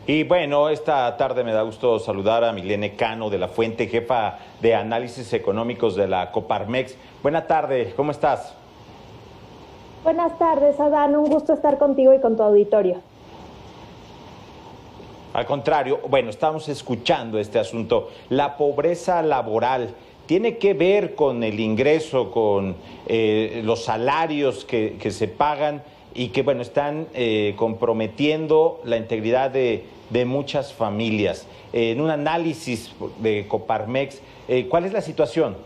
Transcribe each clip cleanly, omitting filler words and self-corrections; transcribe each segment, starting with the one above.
Y bueno, esta tarde me da gusto saludar a Milene Cano de la Fuente, jefa de análisis económicos de la Coparmex. Buena tarde, ¿cómo estás? Buenas tardes, Adán. Un gusto estar contigo y con tu auditorio. Al contrario, bueno, estamos escuchando este asunto. La pobreza laboral tiene que ver con el ingreso, con los salarios que se pagan y que, bueno, están comprometiendo la integridad de muchas familias. En un análisis de Coparmex, ¿cuál es la situación?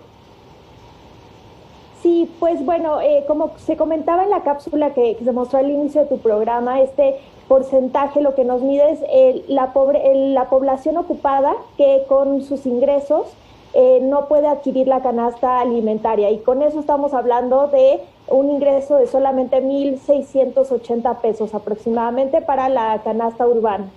Sí, pues bueno, como se comentaba en la cápsula que se mostró al inicio de tu programa, este porcentaje lo que nos mide es la población ocupada que con sus ingresos no puede adquirir la canasta alimentaria. Y con eso estamos hablando de un ingreso de solamente 1,680 pesos aproximadamente para la canasta urbana.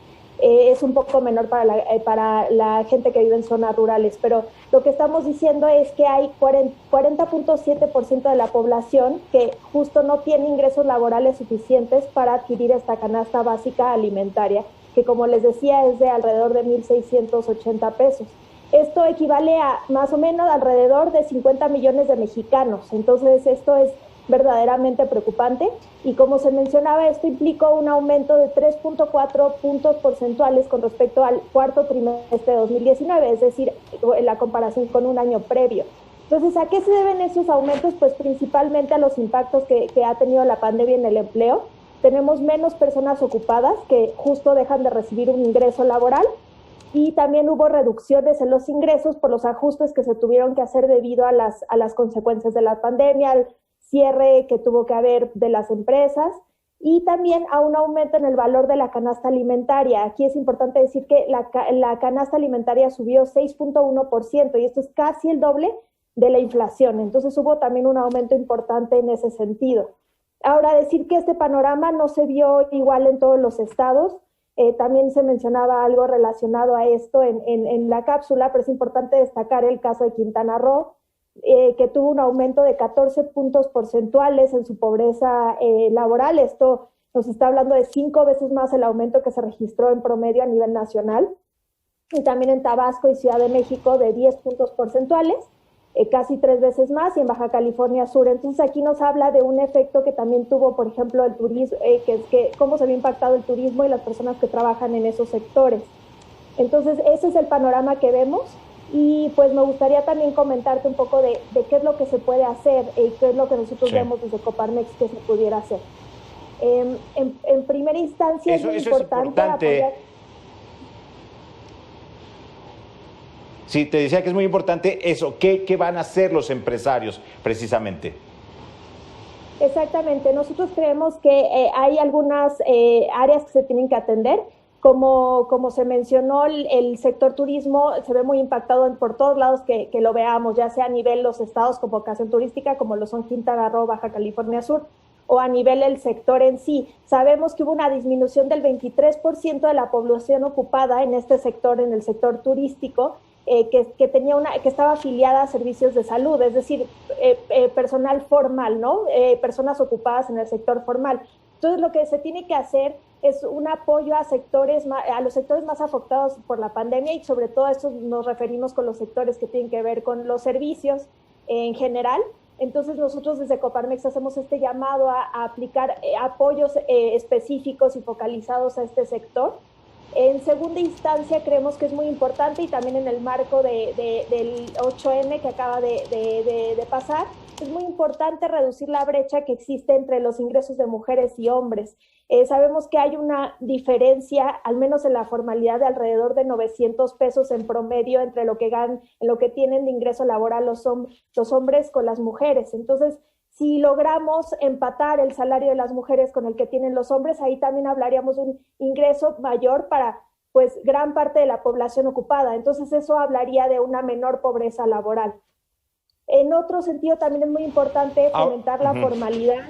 Es un poco menor para la gente que vive en zonas rurales, pero lo que estamos diciendo es que hay 40.7% de la población que justo no tiene ingresos laborales suficientes para adquirir esta canasta básica alimentaria, que como les decía es de alrededor de 1,680 pesos. Esto equivale a más o menos alrededor de 50 millones de mexicanos, entonces esto es verdaderamente preocupante y como se mencionaba, esto implicó un aumento de 3.4 puntos porcentuales con respecto al cuarto trimestre de 2019, es decir, en la comparación con un año previo. Entonces, ¿a qué se deben esos aumentos? Pues principalmente a los impactos que ha tenido la pandemia en el empleo. Tenemos menos personas ocupadas que justo dejan de recibir un ingreso laboral y también hubo reducciones en los ingresos por los ajustes que se tuvieron que hacer debido a las consecuencias de la pandemia, cierre que tuvo que haber de las empresas y también a un aumento en el valor de la canasta alimentaria. Aquí es importante decir que la canasta alimentaria subió 6.1% y esto es casi el doble de la inflación. Entonces hubo también un aumento importante en ese sentido. Ahora, decir que este panorama no se vio igual en todos los estados. También se mencionaba algo relacionado a esto en la cápsula, pero es importante destacar el caso de Quintana Roo, que tuvo un aumento de 14 puntos porcentuales en su pobreza laboral. Esto nos está hablando de 5 veces más el aumento que se registró en promedio a nivel nacional. Y también en Tabasco y Ciudad de México de 10 puntos porcentuales, casi 3 veces más, y en Baja California Sur. Entonces aquí nos habla de un efecto que también tuvo, por ejemplo, el turismo, que es que cómo se había impactado el turismo y las personas que trabajan en esos sectores. Entonces ese es el panorama que vemos. Y pues me gustaría también comentarte un poco de qué es lo que se puede hacer y qué es lo que nosotros vemos desde Coparmex que se pudiera hacer. En primera instancia eso es importante apoyar. Sí, te decía que es muy importante eso. ¿Qué van a hacer los empresarios precisamente? Exactamente. Nosotros creemos que hay algunas áreas que se tienen que atender. Como se mencionó, el sector turismo se ve muy impactado por todos lados que lo veamos, ya sea a nivel los estados con vocación turística, como lo son Quintana Roo, Baja California Sur, o a nivel el sector en sí. Sabemos que hubo una disminución del 23% de la población ocupada en este sector, en el sector turístico, que estaba afiliada a servicios de salud, es decir, personal formal, ¿no? Personas ocupadas en el sector formal. Entonces, lo que se tiene que hacer es un apoyo a los sectores más afectados por la pandemia y sobre todo a esto nos referimos con los sectores que tienen que ver con los servicios en general. Entonces nosotros desde Coparmex hacemos este llamado a aplicar apoyos específicos y focalizados a este sector. En segunda instancia creemos que es muy importante y también en el marco del 8M que acaba de pasar, es muy importante reducir la brecha que existe entre los ingresos de mujeres y hombres. Sabemos que hay una diferencia, al menos en la formalidad, de alrededor de 900 pesos en promedio entre lo que ganan, en lo que tienen de ingreso laboral los hombres con las mujeres. Entonces, si logramos empatar el salario de las mujeres con el que tienen los hombres, ahí también hablaríamos de un ingreso mayor para pues gran parte de la población ocupada. Entonces eso hablaría de una menor pobreza laboral. En otro sentido también es muy importante fomentar la formalidad,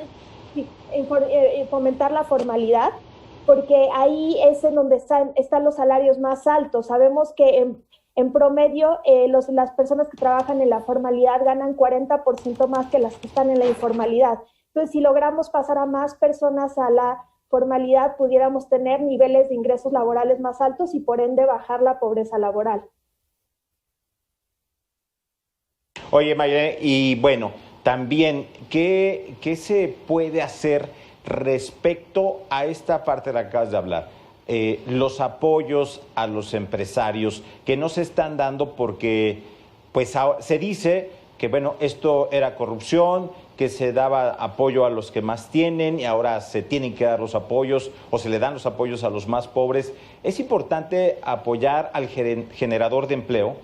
fomentar la formalidad, porque ahí es en donde están los salarios más altos. Sabemos que en promedio, las personas que trabajan en la formalidad ganan 40% más que las que están en la informalidad. Entonces, si logramos pasar a más personas a la formalidad pudiéramos tener niveles de ingresos laborales más altos y por ende bajar la pobreza laboral. Oye, Mayra, y bueno, también, ¿qué se puede hacer respecto a esta parte de la que acabas de hablar? Los apoyos a los empresarios que no se están dando porque pues se dice que bueno, esto era corrupción, que se daba apoyo a los que más tienen y ahora se tienen que dar los apoyos o se le dan los apoyos a los más pobres. ¿Es importante apoyar al generador de empleo?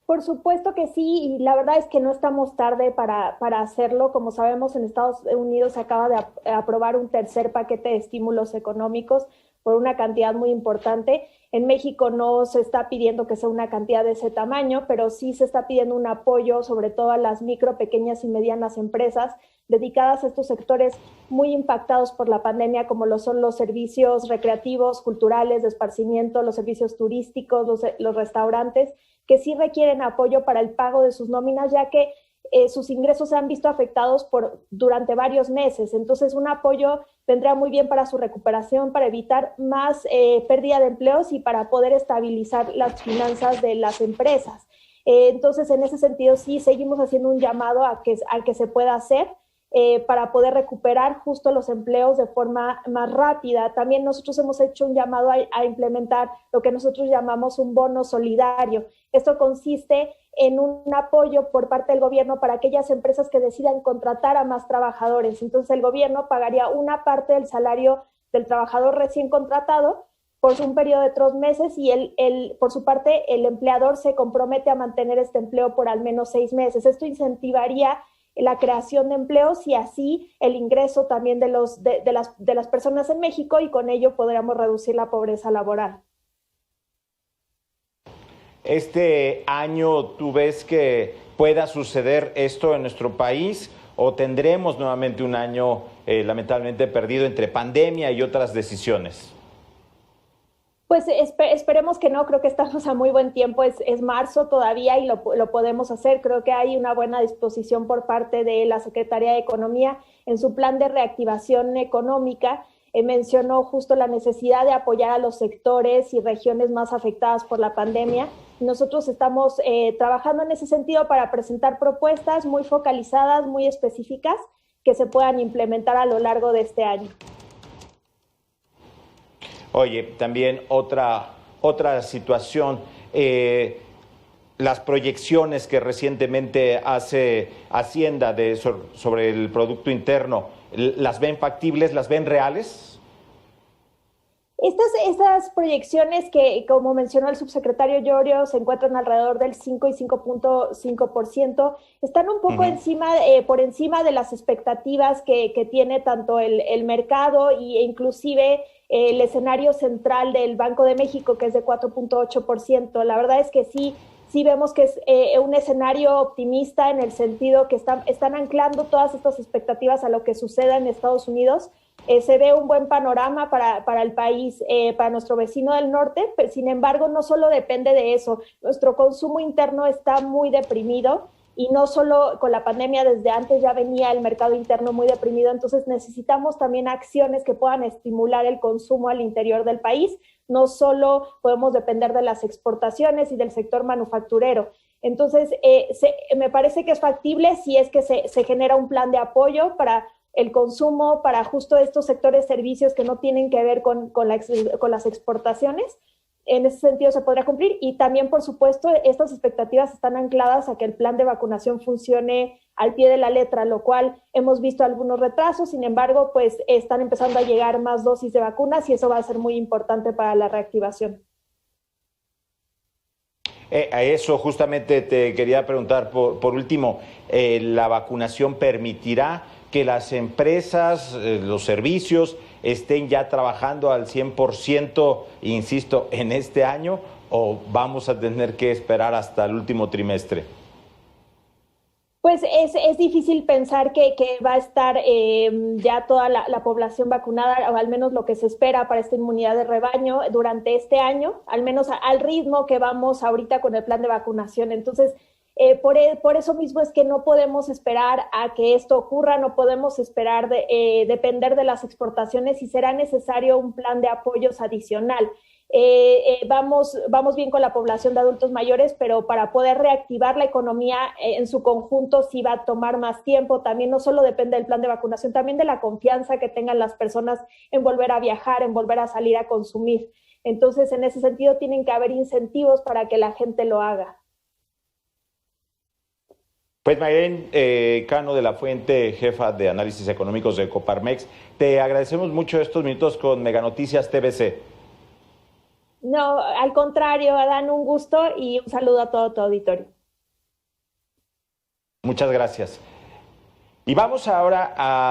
Por supuesto que sí, y la verdad es que no estamos tarde para hacerlo. Como sabemos, en Estados Unidos se acaba de aprobar un tercer paquete de estímulos económicos por una cantidad muy importante. En México no se está pidiendo que sea una cantidad de ese tamaño, pero sí se está pidiendo un apoyo, sobre todo a las micro, pequeñas y medianas empresas dedicadas a estos sectores muy impactados por la pandemia, como lo son los servicios recreativos, culturales, de esparcimiento, los servicios turísticos, los restaurantes, que sí requieren apoyo para el pago de sus nóminas, ya que sus ingresos se han visto afectados durante varios meses. Entonces, un apoyo vendrá muy bien para su recuperación, para evitar más pérdida de empleos y para poder estabilizar las finanzas de las empresas. Entonces, en ese sentido, sí, seguimos haciendo un llamado a que se pueda hacer para poder recuperar justo los empleos de forma más rápida. También nosotros hemos hecho un llamado a implementar lo que nosotros llamamos un bono solidario. Esto consiste en un apoyo por parte del gobierno para aquellas empresas que decidan contratar a más trabajadores. Entonces el gobierno pagaría una parte del salario del trabajador recién contratado por un periodo de 3 meses y por su parte el empleador se compromete a mantener este empleo por al menos 6 meses. Esto incentivaría la creación de empleos y así el ingreso también de las personas en México, y con ello podríamos reducir la pobreza laboral. ¿Este año tú ves que pueda suceder esto en nuestro país o tendremos nuevamente un año lamentablemente perdido entre pandemia y otras decisiones? Pues esperemos que no, creo que estamos a muy buen tiempo, es marzo todavía y lo podemos hacer. Creo que hay una buena disposición por parte de la Secretaría de Economía en su plan de reactivación económica. Mencionó justo la necesidad de apoyar a los sectores y regiones más afectadas por la pandemia. Nosotros estamos trabajando en ese sentido para presentar propuestas muy focalizadas, muy específicas, que se puedan implementar a lo largo de este año. Oye, también otra situación, las proyecciones que recientemente hace Hacienda sobre el Producto Interno, ¿las ven factibles, las ven reales? Estas proyecciones que, como mencionó el subsecretario Llorio, se encuentran alrededor del 5 y 5.5%, están un poco por encima de las expectativas que tiene tanto el mercado e inclusive el escenario central del Banco de México, que es de 4.8%. La verdad es que sí vemos que es un escenario optimista en el sentido que están anclando todas estas expectativas a lo que suceda en Estados Unidos. Se ve un buen panorama para el país, para nuestro vecino del norte, pero sin embargo no solo depende de eso. Nuestro consumo interno está muy deprimido y no solo con la pandemia, desde antes ya venía el mercado interno muy deprimido, entonces necesitamos también acciones que puedan estimular el consumo al interior del país. No solo podemos depender de las exportaciones y del sector manufacturero. Entonces, me parece que es factible si es que se genera un plan de apoyo para el consumo, para justo estos sectores servicios que no tienen que ver con las exportaciones. En ese sentido se podría cumplir, y también, por supuesto, estas expectativas están ancladas a que el plan de vacunación funcione al pie de la letra, lo cual hemos visto algunos retrasos. Sin embargo, pues están empezando a llegar más dosis de vacunas y eso va a ser muy importante para la reactivación. A eso justamente te quería preguntar por último, ¿la vacunación permitirá que las empresas, los servicios estén ya trabajando al 100%, insisto, en este año, o vamos a tener que esperar hasta el último trimestre? Pues es difícil pensar que va a estar ya toda la población vacunada, o al menos lo que se espera para esta inmunidad de rebaño durante este año, al menos al ritmo que vamos ahorita con el plan de vacunación. Entonces, Por eso mismo es que no podemos esperar a que esto ocurra, no podemos esperar depender de las exportaciones y será necesario un plan de apoyos adicional. Vamos bien con la población de adultos mayores, pero para poder reactivar la economía en su conjunto sí va a tomar más tiempo. También no solo depende del plan de vacunación, también de la confianza que tengan las personas en volver a viajar, en volver a salir a consumir. Entonces, en ese sentido, tienen que haber incentivos para que la gente lo haga. Pues Mayren Cano de la Fuente, jefa de análisis económicos de Coparmex, te agradecemos mucho estos minutos con Mega Noticias TVC. No, al contrario, Adán, un gusto y un saludo a todo tu auditorio. Muchas gracias. Y vamos ahora a